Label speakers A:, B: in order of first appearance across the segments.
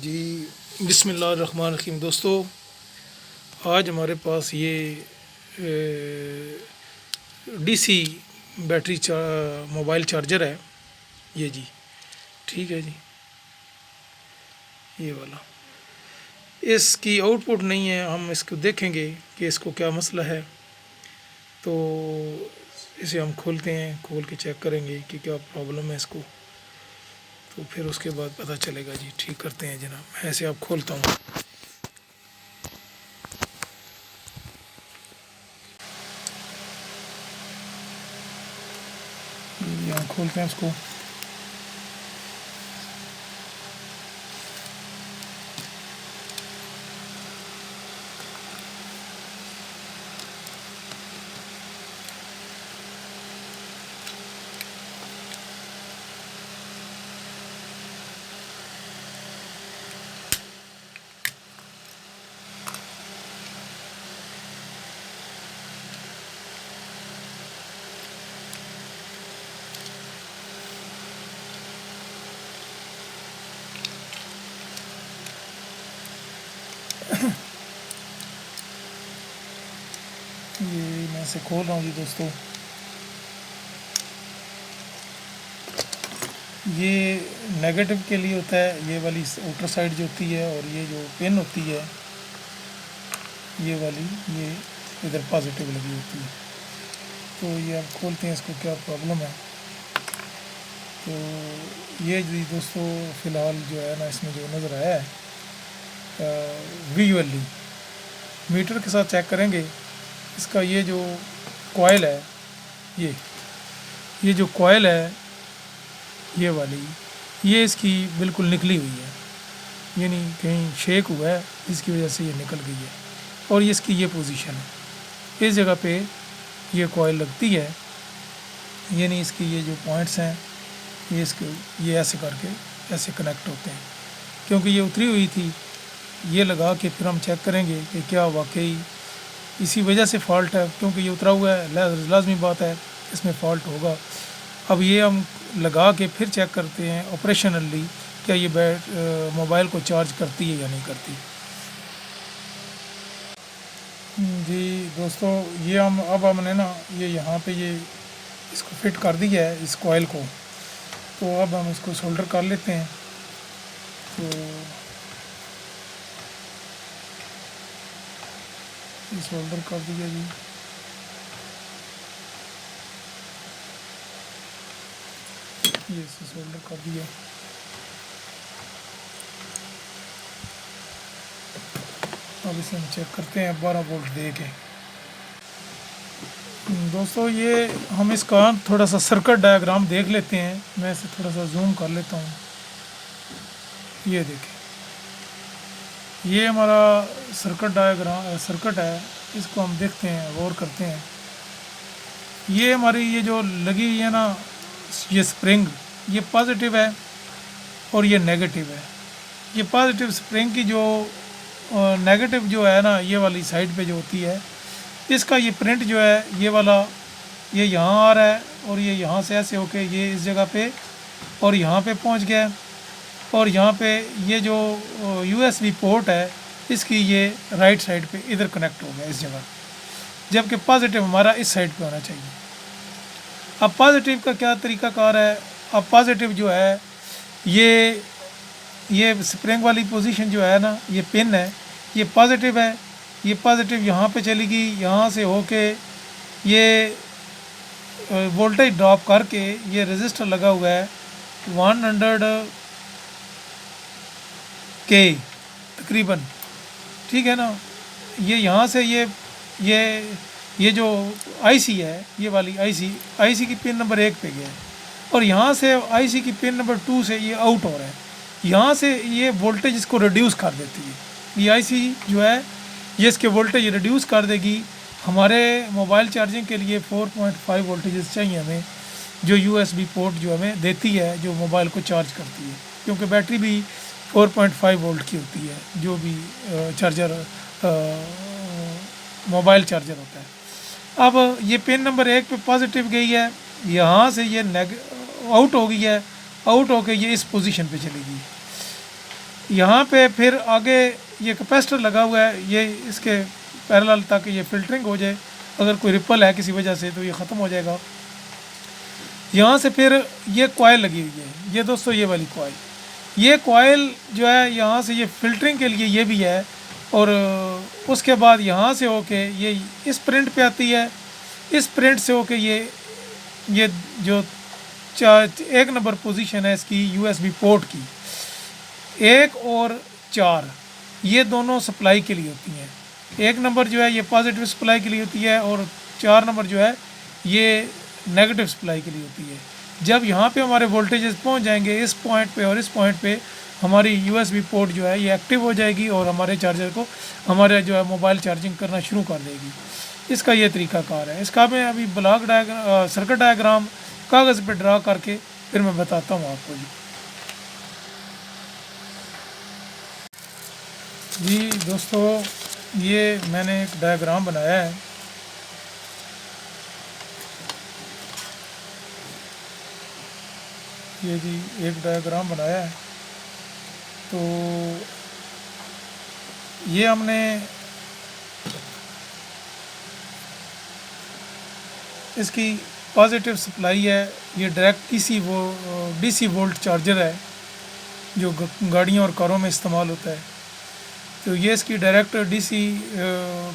A: जी बिस्मिल्लाहिर्रहमानिर्रहीम। दोस्तों, आज हमारे पास ये डीसी बैटरी मोबाइल चार्जर है। ये जी, ठीक है जी, ये वाला। इसकी आउटपुट नहीं है, हम इसको देखेंगे कि इसको क्या मसला है। तो इसे हम खोलते हैं, खोल के चेक करेंगे कि क्या प्रॉब्लम है इसको। तो फिर उसके बाद पता चलेगा जी। ठीक करते हैं जनाब, मैं इसे अब खोलता हूँ। यहाँ खोलते हैं इसको। ये मैं इसे खोल रहा हूँ जी दोस्तों। ये नेगेटिव के लिए होता है, ये वाली आउटर साइड जो होती है, और ये जो पिन होती है ये वाली, ये इधर पॉजिटिव लगी होती है। तो ये आप खोलते हैं इसको, क्या प्रॉब्लम है। तो ये जी दोस्तों, फ़िलहाल जो है ना, इसमें जो नज़र आया है विजुअली, मीटर के साथ चेक करेंगे। इसका ये जो कॉइल है, ये जो कॉइल है ये वाली, ये इसकी बिल्कुल निकली हुई है, यानी कहीं शेक हुआ है, जिसकी वजह से ये निकल गई है। और ये इसकी ये पोजीशन है, इस जगह पे ये कॉइल लगती है, यानी इसकी ये जो पॉइंट्स हैं ये ऐसे करके ऐसे कनेक्ट होते हैं। क्योंकि ये उतरी हुई थी, ये लगा के फिर हम चेक करेंगे कि क्या वाकई इसी वजह से फ़ॉल्ट है। क्योंकि ये उतरा हुआ है, लाजमी बात है इसमें फ़ॉल्ट होगा। अब ये हम लगा के फिर चेक करते हैं ऑपरेशनली, क्या ये मोबाइल को चार्ज करती है या नहीं करती। जी दोस्तों, ये अब हमने ना ये यहाँ पे ये इसको फिट कर दिया है, इस कॉइल को। तो अब हम इसको सोल्डर कर लेते हैं। तो ये सोल्डर कर दिया जी। ये इसे सोल्डर कर दिया। अब इसे हम चेक करते हैं 12 वोल्ट दे के। दोस्तों, ये हम इसका थोड़ा सा सर्किट डायग्राम देख लेते हैं। मैं इसे थोड़ा सा जूम कर लेता हूँ। ये देखें, ये हमारा सर्किट है। इसको हम देखते हैं, गौर करते हैं। ये हमारी ये जो लगी हुई है ना, ये स्प्रिंग, ये पॉजिटिव है और ये नेगेटिव है। ये पॉजिटिव स्प्रिंग की जो नेगेटिव जो है ना, ये वाली साइड पे जो होती है, इसका ये प्रिंट जो है, ये वाला, ये यहाँ आ रहा है और ये यहाँ से ऐसे होके ये इस जगह पे और यहाँ पे पहुँच गया। और यहाँ पे ये जो USB पोर्ट है, इसकी ये राइट साइड पे इधर कनेक्ट हो गया इस जगह, जबकि पॉजिटिव हमारा इस साइड पे होना चाहिए। अब पॉजिटिव का क्या तरीक़ाकार है। अब पॉजिटिव जो है, ये स्प्रिंग वाली पोजीशन जो है ना, ये पिन है, ये पॉजिटिव है। ये पॉजिटिव यहाँ पे चली गई, यहाँ से होके ये वोल्टेज ड्रॉप करके ये रेजिस्टर लगा हुआ है 100 के तकरीबन, ठीक है ना। ये यहाँ से ये जो आईसी है, ये वाली आईसी की पिन नंबर 1 पे गया है, और यहाँ से आईसी की पिन नंबर 2 से ये आउट हो रहा है। यहाँ से ये वोल्टेज इसको रिड्यूस कर देती है। ये आईसी जो है, ये इसके वोल्टेज रिड्यूस कर देगी। हमारे मोबाइल चार्जिंग के लिए 4.5 वोल्टेज चाहिए हमें, जो USB पोर्ट जो हमें देती है, जो मोबाइल को चार्ज करती है। क्योंकि बैटरी भी 4.5 वोल्ट की होती है, जो भी चार्जर मोबाइल चार्जर होता है। अब ये पिन नंबर 1 पे पॉजिटिव गई है, यहाँ से ये आउट हो गई है, आउट होके ये इस पोजीशन पे चली गई। यहाँ पे फिर आगे ये कैपेसिटर लगा हुआ है, ये इसके पैरेलल, ताकि ये फ़िल्टरिंग हो जाए। अगर कोई रिपल है किसी वजह से तो ये ख़त्म हो जाएगा। यहाँ से फिर ये कॉइल लगी हुई है, ये दोस्तों ये वाली कॉइल, ये कॉइल जो है यहाँ से ये फ़िल्टरिंग के लिए ये भी है। और उसके बाद यहाँ से होके ये इस प्रिंट पे आती है, इस प्रिंट से होके ये जो एक नंबर पोजीशन है इसकी यूएसबी पोर्ट की, 1 और 4 ये दोनों सप्लाई के लिए होती हैं। 1 नंबर जो है ये पॉजिटिव सप्लाई के लिए होती है और 4 नंबर जो है ये नेगेटिव सप्लाई के लिए होती है। जब यहाँ पे हमारे वोल्टेजेस पहुँच जाएंगे इस पॉइंट पे और इस पॉइंट पे, हमारी यूएसबी पोर्ट जो है ये एक्टिव हो जाएगी और हमारे चार्जर को, हमारे जो है मोबाइल चार्जिंग करना शुरू कर देगी। इसका ये तरीकाकार है। इसका मैं अभी ब्लॉक सर्किट डायग्राम कागज़ पे ड्रा करके फिर मैं बताता हूँ आपको जी दोस्तों, ये मैंने एक डायग्राम बनाया है। ये जी एक डायग्राम बनाया है। तो ये हमने इसकी पॉजिटिव सप्लाई है, ये डायरेक्ट डीसी वोल्ट चार्जर है जो गाड़ियों और कारों में इस्तेमाल होता है। तो ये इसकी डायरेक्ट डीसी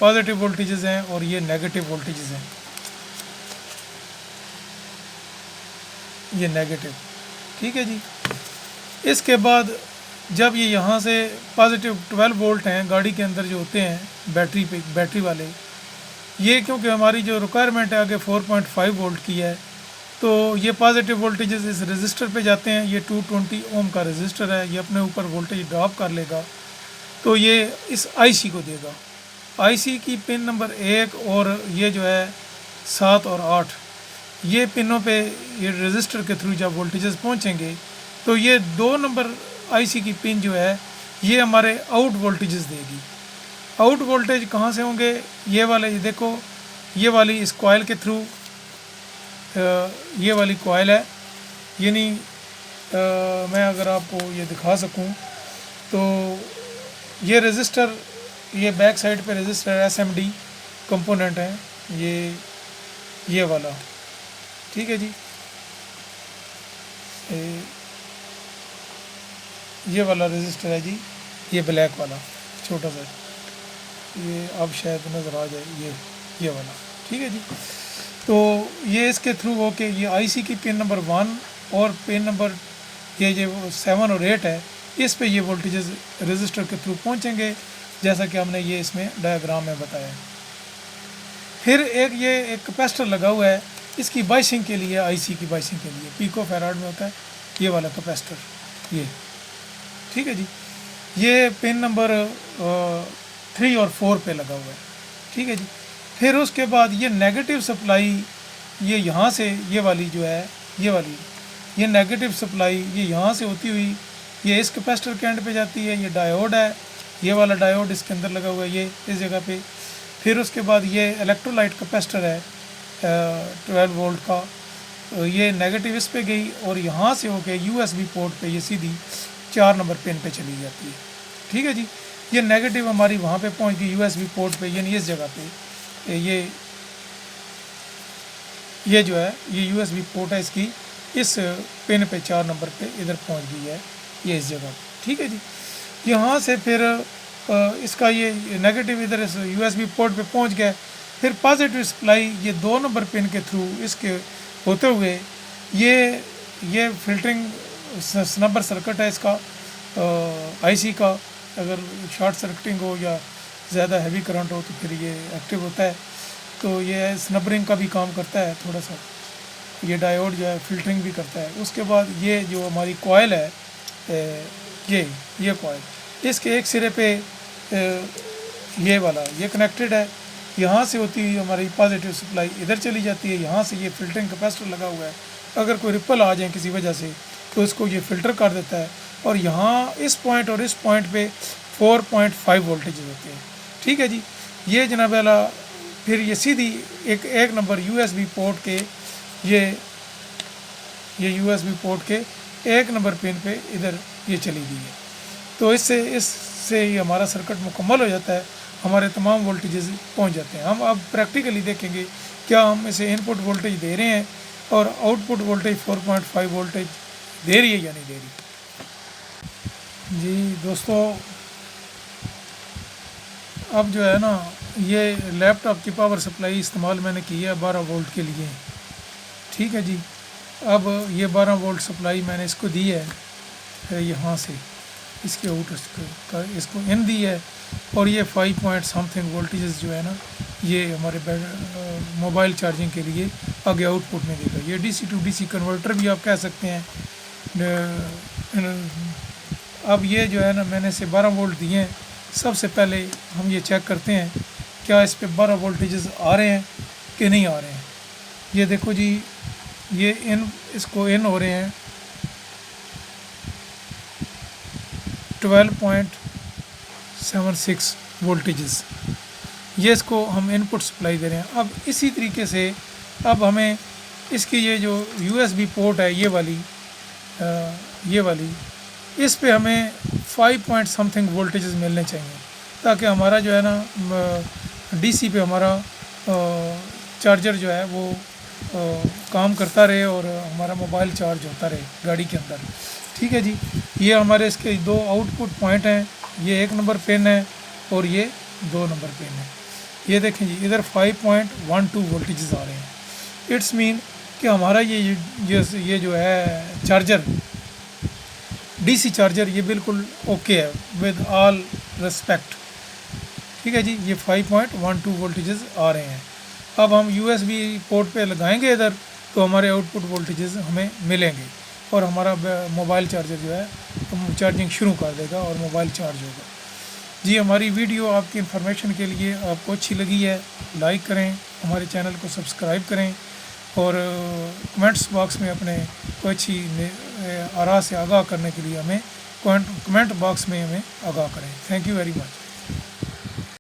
A: पॉजिटिव वोल्टेजेस हैं और ये नेगेटिव वोल्टेजेस हैं, ये नेगेटिव। ठीक है जी। इसके बाद जब ये यहाँ से पॉजिटिव 12 वोल्ट हैं गाड़ी के अंदर जो होते हैं बैटरी वाले, ये क्योंकि हमारी जो रिक्वायरमेंट है आगे 4.5 वोल्ट की है, तो ये पॉजिटिव वोल्टेजेस इस रजिस्टर पे जाते हैं। ये 220 ओम का रजिस्टर है, ये अपने ऊपर वोल्टेज ड्रॉप कर लेगा, तो ये इस आईसी को देगा। आईसी की पिन नंबर 1 और ये जो है 7 और 8, ये पिनों पे ये रजिस्टर के थ्रू जब वोल्टेजेस पहुंचेंगे तो ये 2 नंबर आईसी की पिन जो है ये हमारे आउट वोल्टेजेस देगी। आउट वोल्टेज कहाँ से होंगे? ये वाले, ये देखो, ये वाली इस कॉइल के थ्रू, ये वाली कॉइल है, यानी मैं अगर आपको ये दिखा सकूं तो ये रजिस्टर, ये बैक साइड पे रजिस्टर एसएमडी कंपोनेंट है, ये वाला। ठीक है जी। ये वाला रजिस्टर है जी, ये ब्लैक वाला छोटा सा, ये अब शायद नज़र आ जाए, ये वाला। ठीक है जी। तो ये इसके थ्रू हो के ये आईसी की पिन नंबर 1 और पिन नंबर ये जो 7 और 8 है, इस पे ये वोल्टेजेस रजिस्टर के थ्रू पहुंचेंगे, जैसा कि हमने ये इसमें डायग्राम में बताया। फिर ये एक कैपेसिटर लगा हुआ है, इसकी बाइसिंग के लिए, आईसी की बाइसिंग के लिए पिको फैराड में होता है ये वाला कैपेसिटर, ये। ठीक है जी। ये पिन नंबर 3 और 4 पे लगा हुआ है। ठीक है जी। फिर उसके बाद ये नेगेटिव सप्लाई, ये यहाँ से, ये वाली जो है, ये नेगेटिव सप्लाई ये यहाँ से होती हुई ये इस कैपेसिटर के एंड पे जाती है। ये डायोड है, ये वाला डायोड इसके अंदर लगा हुआ है, ये इस जगह पे। फिर उसके बाद ये इलेक्ट्रोलाइट कैपेसिटर है 12 वोल्ट का, ये नेगेटिव इस पे गई और यहाँ से होके यूएसबी पोर्ट पे ये सीधी 4 नंबर पिन पे चली जाती है। ठीक है जी। ये नेगेटिव हमारी वहाँ पे पहुँच गई यूएसबी पोर्ट पे, यानी इस जगह पे, ये जो है ये यूएसबी पोर्ट है इसकी, इस पिन पे 4 नंबर पे इधर पहुँच गई है, ये इस जगह। ठीक है जी। यहाँ से फिर इसका ये नेगेटिव इधर इस यूएसबी पोर्ट पे पहुँच गया। फिर पॉजिटिव सप्लाई ये 2 नंबर पिन के थ्रू इसके होते हुए ये फिल्टरिंग स्नबर सर्किट है इसका, आईसी का। अगर शॉर्ट सर्किटिंग हो या ज़्यादा हैवी करंट हो तो फिर ये एक्टिव होता है, तो ये स्नबरिंग का भी काम करता है थोड़ा सा। ये डायोड जो है फिल्टरिंग भी करता है। उसके बाद ये जो हमारी कॉइल है, ये कॉइल, इसके एक सिरे पे ये वाला ये कनेक्टेड है, यहाँ से होती हुई हमारी पॉजिटिव सप्लाई इधर चली जाती है। यहाँ से ये फिल्टरिंग कैपेसिटर लगा हुआ है, अगर कोई रिपल आ जाए किसी वजह से तो इसको ये फ़िल्टर कर देता है। और यहाँ इस पॉइंट और इस पॉइंट पे 4.5 वोल्टेज होते हैं। ठीक है जी। ये जनाब वाला फिर ये सीधी एक नंबर यूएसबी पोर्ट के ये यूएसबी पोर्ट के 1 नंबर पिन पे इधर ये चली गई है। तो इससे ही हमारा सर्किट मुकम्मल हो जाता है, हमारे तमाम वोल्टेजेस पहुंच जाते हैं। हम अब प्रैक्टिकली देखेंगे क्या हम इसे इनपुट वोल्टेज दे रहे हैं और आउटपुट वोल्टेज 4.5 वोल्टेज दे रही है या नहीं दे रही। जी दोस्तों, अब जो है ना, ये लैपटॉप की पावर सप्लाई इस्तेमाल मैंने की है 12 वोल्ट के लिए, ठीक है जी। अब ये 12 वोल्ट सप्लाई मैंने इसको दी है यहाँ से, इसके आउट इसको इन दी है, और ये 5 पॉइंट समथिंग वोल्टेजेस जो है ना, ये हमारे मोबाइल चार्जिंग के लिए आगे आउटपुट में देगा। ये DC टू DC कन्वर्टर भी आप कह सकते हैं। अब ये जो है ना, मैंने इसे 12 वोल्ट दिए हैं। सबसे पहले हम ये चेक करते हैं क्या इस पे 12 वोल्टेजेस आ रहे हैं कि नहीं आ रहे हैं। ये देखो जी, ये इसको इन हो रहे हैं 12.76 वोल्टेजेस, ये इसको हम इनपुट सप्लाई दे रहे हैं। अब इसी तरीके से अब हमें इसकी ये जो USB पोर्ट है, ये वाली इस पे हमें 5 पॉइंट समथिंग वोल्टेजेस मिलने चाहिए, ताकि हमारा जो है ना DC पे हमारा चार्जर जो है वो काम करता रहे और हमारा मोबाइल चार्ज होता रहे गाड़ी के अंदर, ठीक है जी। ये हमारे इसके 2 आउटपुट पॉइंट हैं, ये 1 नंबर पिन है और ये 2 नंबर पिन है। ये देखें जी, इधर 5.12 वोल्टेजेस आ रहे हैं। इट्स मीन कि हमारा ये जो है चार्जर, DC चार्जर, ये बिल्कुल ओके है विद ऑल रिस्पेक्ट, ठीक है जी। ये 5.12 वोल्टेजेस आ रहे हैं। अब हम USB पोर्ट पे लगाएंगे इधर, तो हमारे आउटपुट वोल्टेजेस हमें मिलेंगे और हमारा मोबाइल चार्जर जो है चार्जिंग शुरू कर देगा और मोबाइल चार्ज होगा। जी, हमारी वीडियो आपकी इन्फॉर्मेशन के लिए आपको अच्छी लगी है, लाइक करें, हमारे चैनल को सब्सक्राइब करें और कमेंट्स बॉक्स में अपने कोई अच्छी आरा से आगाह करने के लिए हमें कमेंट बॉक्स में हमें आगाह करें। Thank you very much.